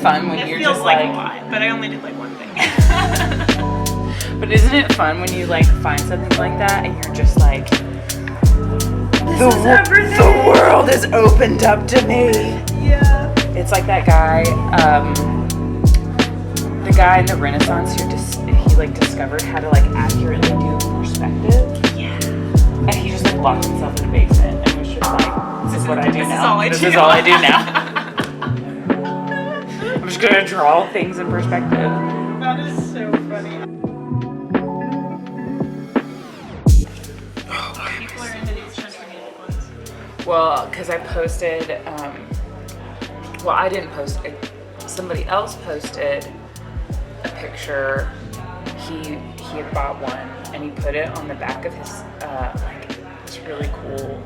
fun when you're just like... It feels like a lot, but I only did like one thing. But isn't it fun when you like find something like that and you're just like, the world is opened up to me. Yeah. It's like that guy, the guy in the Renaissance who he like discovered how to like accurately do perspective. Yeah. And he just like locked himself in the basement and was just like, this is what I do now. This is all I do now. I'm just gonna draw things in perspective. That is so funny. People are into these country music ones. Well, because I posted, well, I didn't post it. Somebody else posted a picture. He had bought one and he put it on the back of his like this really cool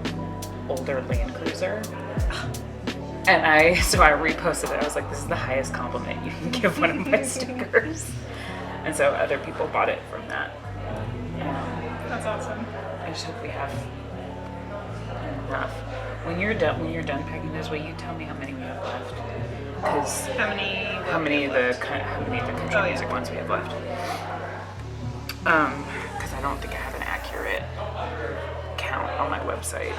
older Land Cruiser. And I reposted it. I was like, this is the highest compliment you can give one of my stickers. And so other people bought it from that. That's awesome. I just hope we have enough. When you're done packing those, will you tell me how many we have left? Because how many of the country music ones we have left? Because I don't think I have an accurate count on my website.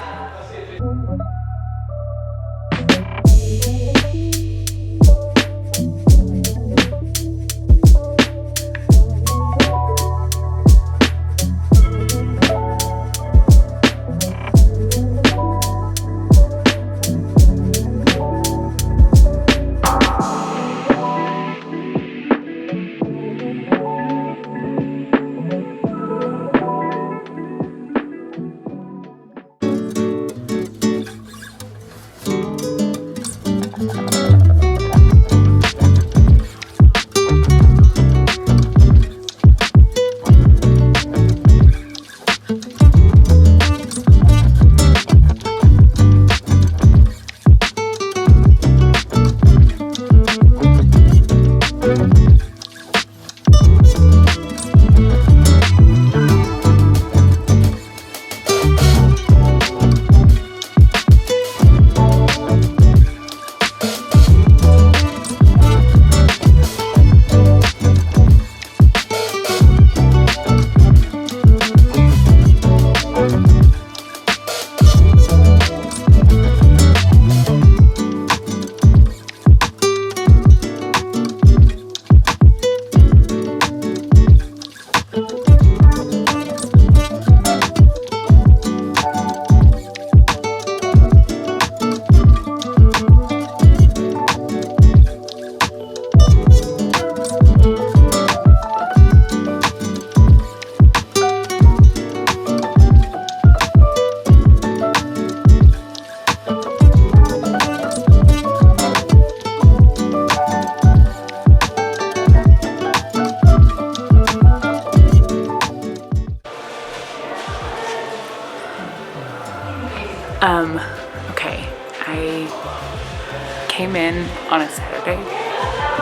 Okay, I came in on a Saturday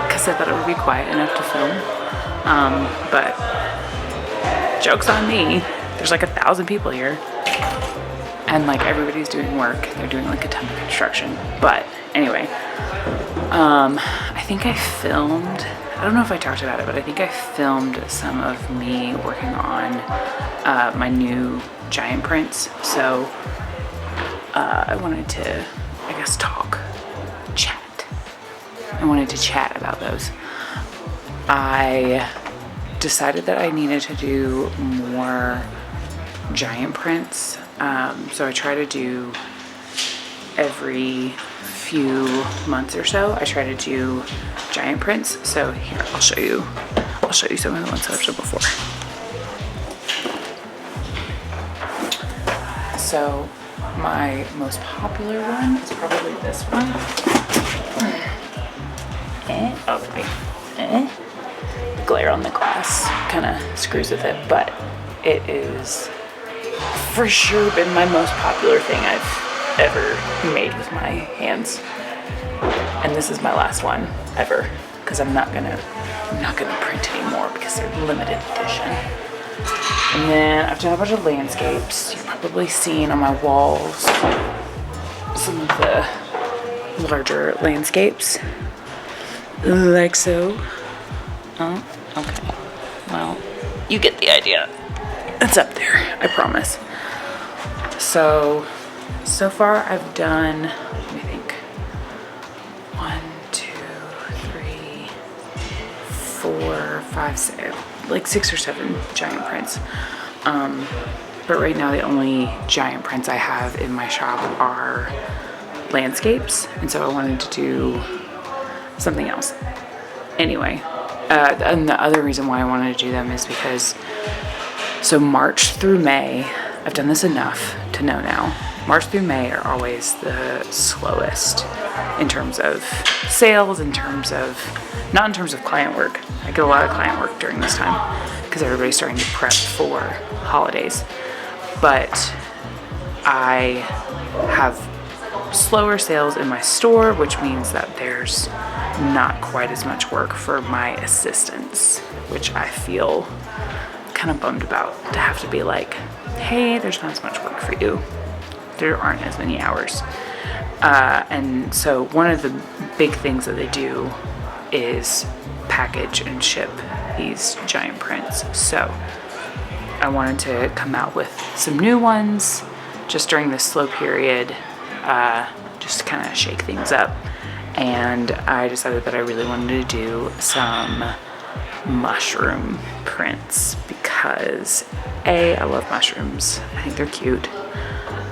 because I thought it would be quiet enough to film, but joke's on me, there's like 1,000 people here, and like everybody's doing work. They're doing like a ton of construction, but anyway, I think I filmed, I don't know if I talked about it, but I think I filmed some of me working on my new giant prints, so I wanted to, I guess, chat. I wanted to chat about those. I decided that I needed to do more giant prints. So I try to do every few months or so, I try to do giant prints. So here, I'll show you some of the ones that I've done before. So my most popular one is probably this one. The glare on the glass kind of screws with it, but it is for sure been my most popular thing I've ever made with my hands. And this is my last one ever, because I'm not gonna print anymore because they're limited edition. And then I've done a bunch of landscapes. You've probably seen on my walls some of the larger landscapes. like so. Oh, okay. Well, you get the idea. It's up there, I promise. So far I've done, let me think, 1, 2, 3, 4, 5, 6, like 6 or 7 giant prints. But right now the only giant prints I have in my shop are landscapes, and so I wanted to do something else. Anyway, and the other reason why I wanted to do them is because, so March through May, I've done this enough to know now, March through May are always the slowest in terms of sales, in terms of, not in terms of client work. I get a lot of client work during this time because everybody's starting to prep for holidays. But I have slower sales in my store, which means that there's not quite as much work for my assistants, which I feel kind of bummed about, to have to be like, hey, there's not as much work for you. There aren't as many hours. And so one of the big things that they do is package and ship these giant prints. So I wanted to come out with some new ones just during this slow period, just to kind of shake things up. And I decided that I really wanted to do some mushroom prints because I love mushrooms. I think they're cute.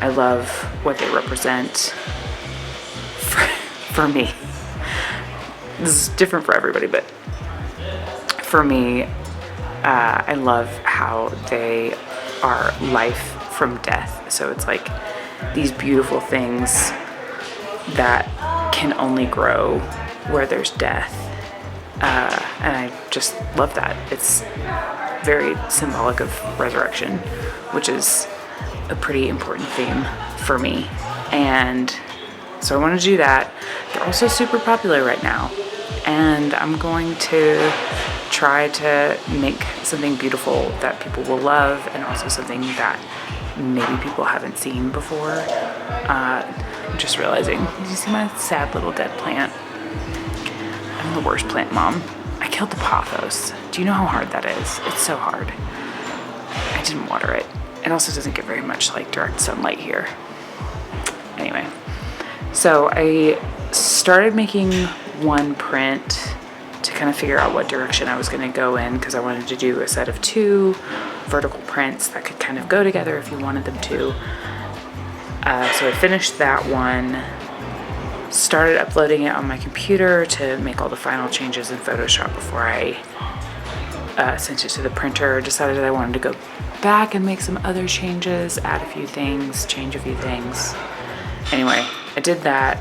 I love what they represent for me. This is different for everybody, but for me, I love how they are life from death. So it's like these beautiful things that can only grow where there's death. And I just love that. It's very symbolic of resurrection, which is a pretty important theme for me. And so I want to do that. They're also super popular right now. And I'm going to try to make something beautiful that people will love, and also something that maybe people haven't seen before. I'm just realizing, did you see my sad little dead plant? I'm the worst plant mom. I killed the pothos. Do you know how hard that is? It's so hard. I didn't water it. It also doesn't get very much like direct sunlight here. Anyway, so I started making one print to kind of figure out what direction I was going to go in, because I wanted to do a set of 2 vertical prints that could kind of go together if you wanted them to. So I finished that one, started uploading it on my computer to make all the final changes in Photoshop before I sent it to the printer. Decided that I wanted to go back and make some other changes, add a few things, change a few things. Anyway, I did that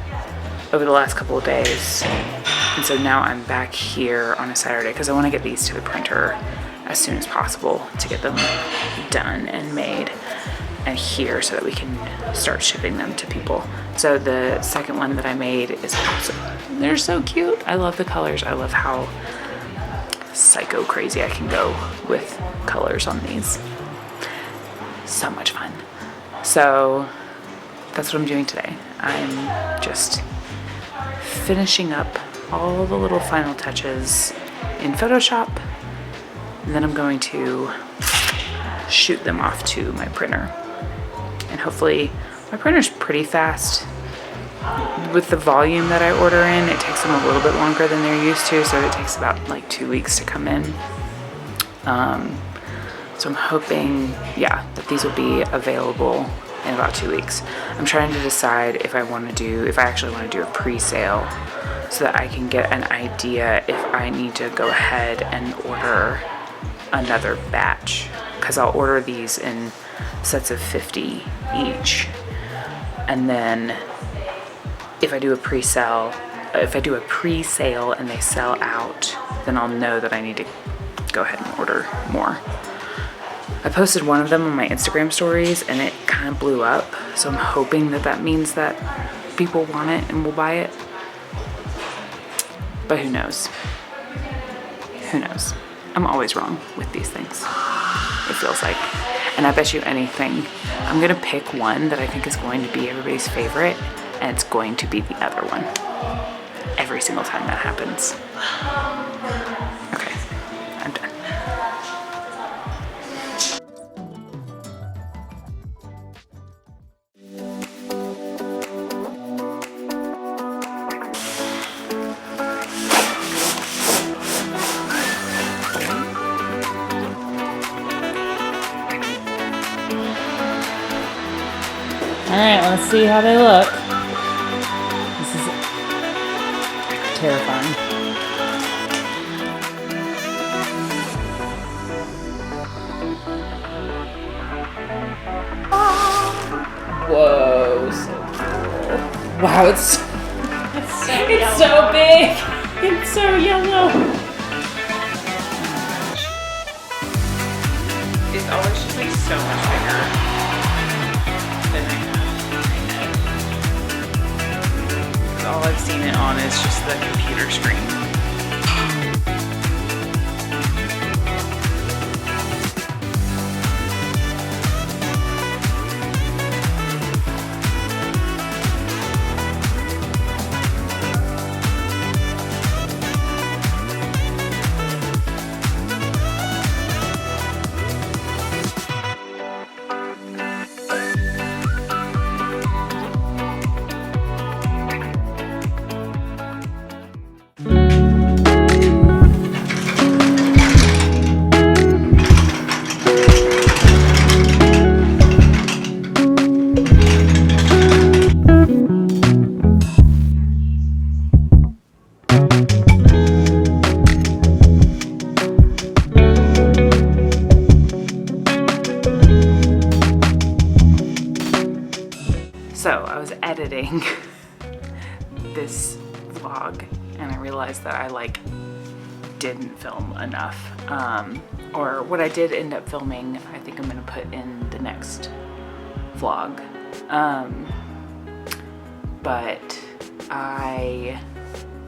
over the last couple of days, and so now I'm back here on a Saturday because I want to get these to the printer as soon as possible to get them done and made and here so that we can start shipping them to people. So the second one that I made is awesome. They're so cute. I love the colors. I love how psycho crazy I can go with colors on these. So much fun. So that's what I'm doing today. I'm just finishing up all the little final touches in Photoshop, and then I'm going to shoot them off to my printer. And hopefully, my printer's pretty fast. With the volume that I order in, it takes them a little bit longer than they're used to, so it takes about like 2 weeks to come in. So I'm hoping, yeah, that these will be available in about 2 weeks. I'm trying to decide if I actually want to do a pre-sale so that I can get an idea if I need to go ahead and order another batch, because I'll order these in sets of 50 each. And then if I do a pre-sale and they sell out, then I'll know that I need to go ahead and order more. I posted one of them on my Instagram stories and it kind of blew up. So I'm hoping that that means that people want it and will buy it. But who knows? Who knows? I'm always wrong with these things, it feels like. And I bet you anything, I'm gonna pick one that I think is going to be everybody's favorite, and it's going to be the other one. every single time that happens. Okay, I'm done. All right, let's see how they look. This is terrifying. Whoa, so cool. Wow, it's so big. It's so yellow. It's always just like so much bigger than I have. All I've seen it on is just the computer screen. So I was editing this vlog and I realized that I didn't film enough. Or what I did end up filming, I think I'm gonna put in the next vlog. But I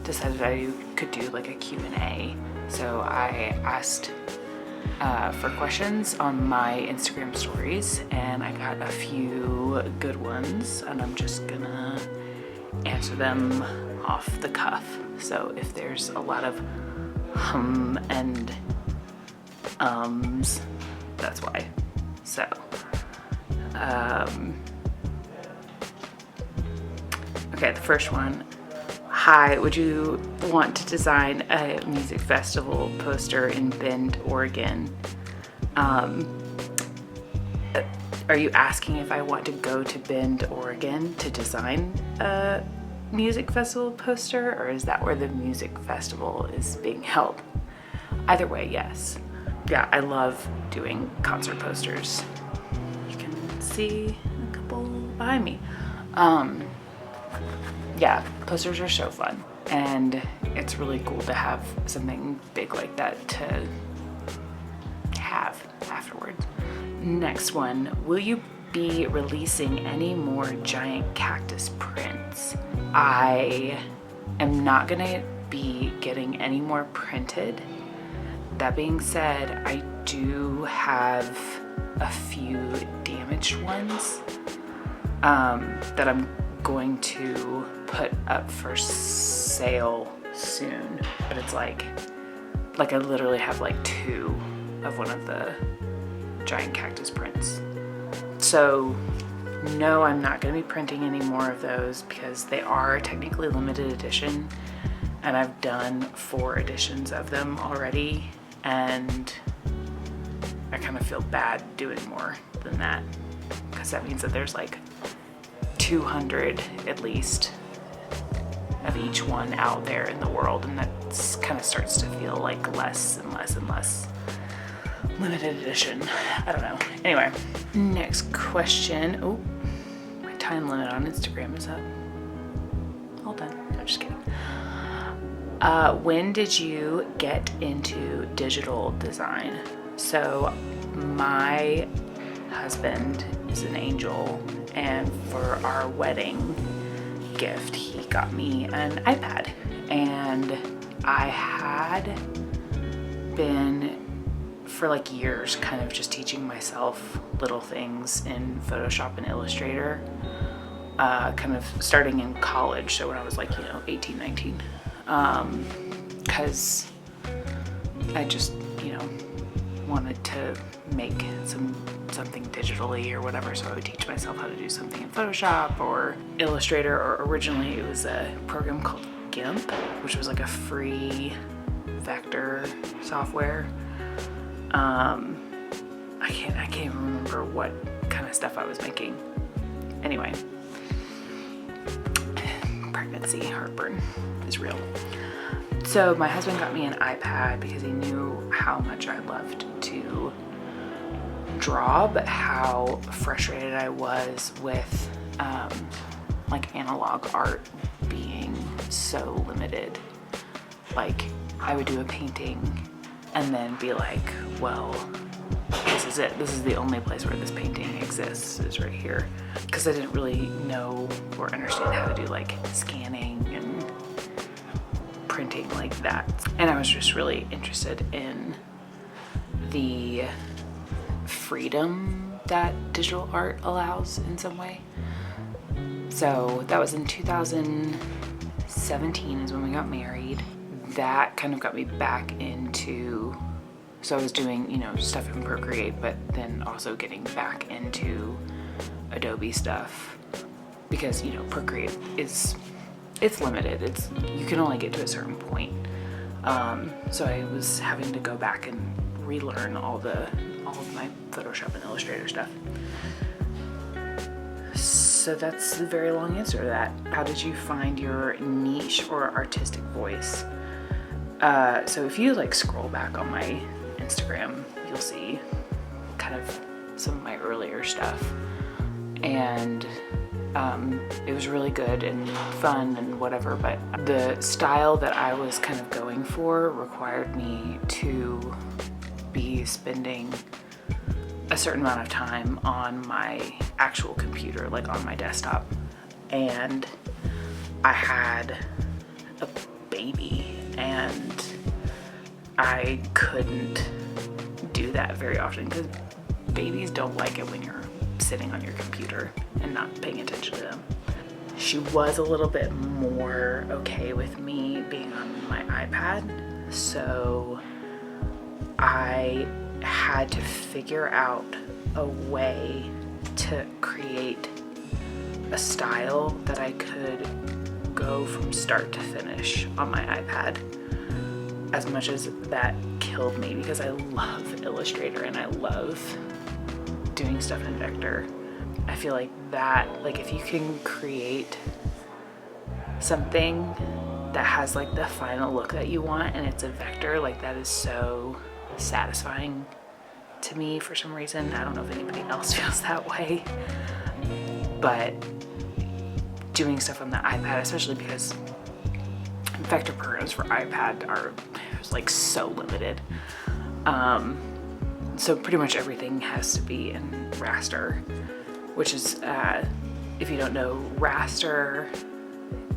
decided I could do like a Q&A. So I asked for questions on my Instagram stories and I got a few good ones and I'm just gonna answer them off the cuff. So if there's a lot of hum and ums, that's why. So okay, the first one. Hi, would you want to design a music festival poster in Bend, Oregon? Are you asking if I want to go to Bend, Oregon to design a music festival poster, or is that where the music festival is being held? Either way, yes. Yeah, I love doing concert posters. You can see a couple behind me. Yeah, posters are so fun, and it's really cool to have something big like that to have afterwards. Next one, will you be releasing any more giant cactus prints? I am not gonna be getting any more printed. That being said, I do have a few damaged ones that I'm going to put up for sale soon, but it's like I literally have like 2 of one of the giant cactus prints. So no, I'm not going to be printing any more of those because they are technically limited edition and I've done 4 editions of them already and I kind of feel bad doing more than that because that means that there's like 200 at least of each one out there in the world, and that kind of starts to feel like less and less and less limited edition. I don't know. Anyway, next question. Oh, my time limit on Instagram is up. All done. I'm just kidding. When did you get into digital design? So my husband is an angel, and for our wedding gift he got me an iPad, and I had been for like years kind of just teaching myself little things in Photoshop and Illustrator, kind of starting in college. So when I was like, 18, 19, because I just, wanted to make something digitally or whatever. So I would teach myself how to do something in Photoshop or Illustrator, or originally it was a program called GIMP, which was like a free vector software. I can't remember what kind of stuff I was making. Anyway, pregnancy heartburn is real. So my husband got me an iPad because he knew how much I loved to draw, but how frustrated I was with like analog art being so limited. Like I would do a painting and then be like, well, this is it. This is the only place where this painting exists, is right here. Because I didn't really know or understand how to do like scanning and printing like that. And I was just really interested in the freedom that digital art allows in some way. So that was in 2017 is when we got married. That kind of got me back into, so I was doing, stuff in Procreate, but then also getting back into Adobe stuff because, Procreate it's limited. You can only get to a certain point. So I was having to go back and relearn all of my Photoshop and Illustrator stuff. So that's the very long answer to that. How did you find your niche or artistic voice? So if you scroll back on my Instagram, you'll see kind of some of my earlier stuff. And it was really good and fun and whatever, but the style that I was kind of going for required me to be spending a certain amount of time on my actual computer, like on my desktop. And I had a baby and I couldn't do that very often because babies don't like it when you're sitting on your computer and not paying attention to them. She was a little bit more okay with me being on my iPad, so I had to figure out a way to create a style that I could go from start to finish on my iPad, as much as that killed me because I love Illustrator and I love doing stuff in vector. I feel like that, if you can create something that has the final look that you want and it's a vector, that is so satisfying to me for some reason. I don't know if anybody else feels that way, but doing stuff on the iPad, especially because vector programs for iPad are so limited. So pretty much everything has to be in raster, which is, if you don't know, raster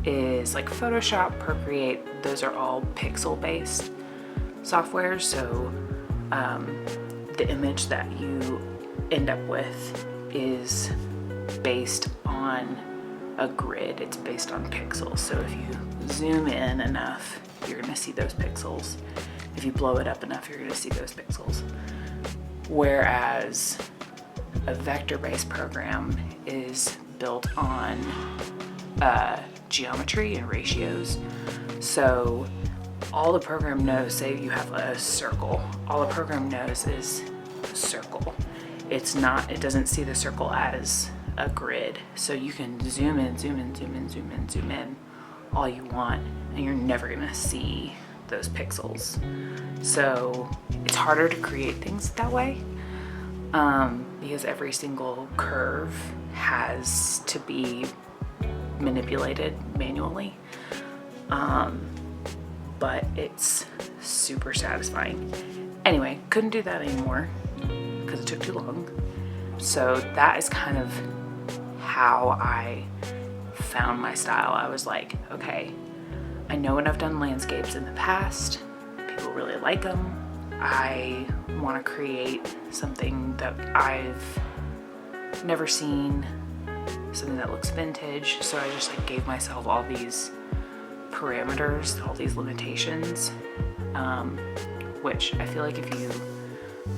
is like Photoshop, Procreate, those are all pixel-based software. So the image that you end up with is based on a grid. It's based on pixels. So if you zoom in enough, you're gonna see those pixels. If you blow it up enough, you're gonna see those pixels. Whereas a vector-based program is built on geometry and ratios. So all the program knows, say you have a circle, all the program knows is a circle. It doesn't see the circle as a grid. So you can zoom in, zoom in, zoom in, zoom in, zoom in all you want, and you're never gonna see those pixels. So it's harder to create things that way, because every single curve has to be manipulated manually. But it's super satisfying. Anyway, couldn't do that anymore because it took too long. So that is kind of how I found my style. I was like, okay, I know when I've done landscapes in the past, people really like them. I want to create something that I've never seen, something that looks vintage. So I just like gave myself all these parameters, all these limitations, which I feel like if you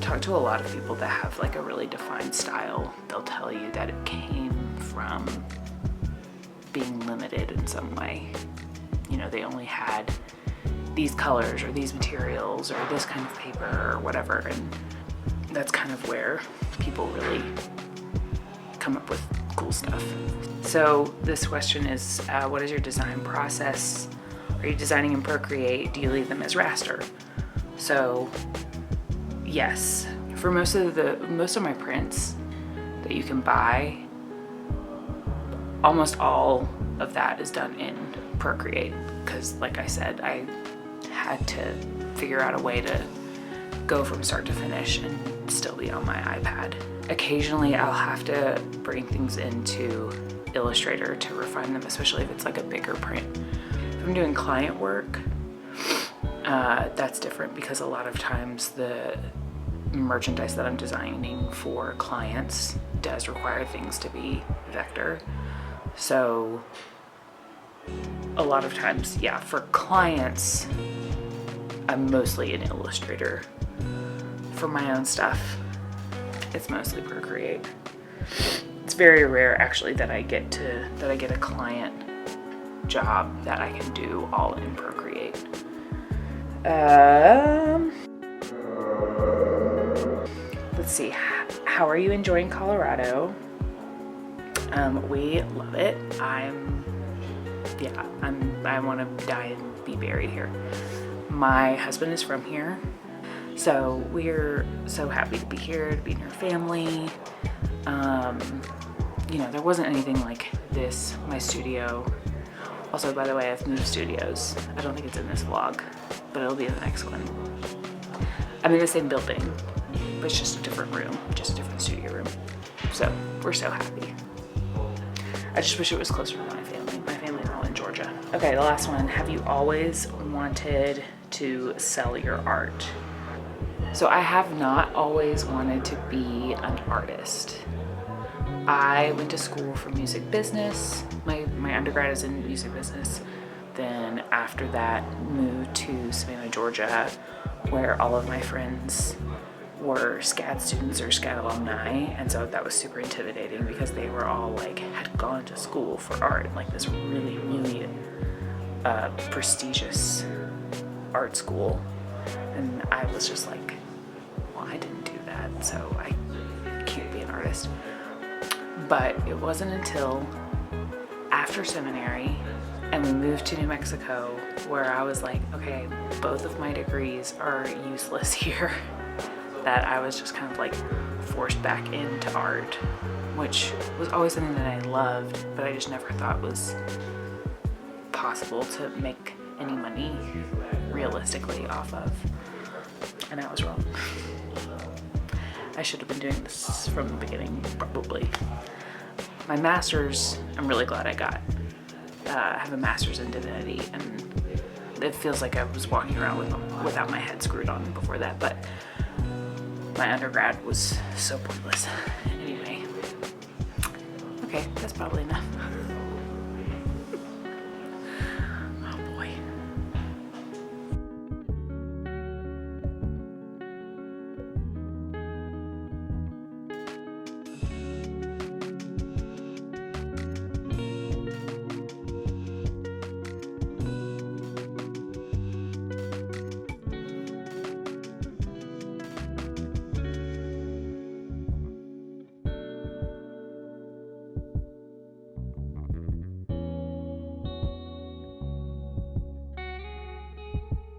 talk to a lot of people that have like a really defined style, they'll tell you that it came from being limited in some way. You know, they only had these colors or these materials or this kind of paper or whatever, and that's kind of where people really come up with cool stuff. So this question is, what is your design process? Are you designing in Procreate? Do you leave them as raster? So yes, for most of my prints that you can buy, almost all of that is done in Procreate, because like I said, I had to figure out a way to go from start to finish and still be on my iPad. Occasionally I'll have to bring things into Illustrator to refine them, especially if it's like a bigger print. If I'm doing client work, that's different, because a lot of times the merchandise that I'm designing for clients does require things to be vector. So a lot of times, yeah, for clients, I'm mostly in Illustrator. For my own stuff, it's mostly Procreate. It's very rare actually that I get a client job that I can do all in Procreate. Let's see, how are you enjoying Colorado? We love it. I want to die and be buried here. My husband is from here, so we're so happy to be here, to be near family. You know, there wasn't anything like this. My studio, also by the way, I've moved studios. I don't think it's in this vlog, but it'll be in the next one. I'm in the same building, but it's just a different room, just a different studio room. So we're so happy. I just wish it was closer to my family. My family's all in Georgia. Okay, the last one. Have you always wanted to sell your art? So I have not always wanted to be an artist. I went to school for music business. My undergrad is in music business. Then after that, moved to Savannah, Georgia, where all of my friends were SCAD students or SCAD alumni, and so that was super intimidating because they were all like had gone to school for art, like this really prestigious art school, and I was just like, well, I didn't do that, so I can't be an artist. But it wasn't until after seminary and we moved to New Mexico where I was like, okay, both of my degrees are useless here, that I was just kind of like forced back into art, which was always something that I loved, but I just never thought was possible to make any money realistically off of. And I was wrong. I should have been doing this from the beginning, probably. My master's, I'm really glad I got. I have a master's in divinity, and it feels like I was walking around without my head screwed on before that, but my undergrad was so pointless. Anyway, okay, that's probably enough.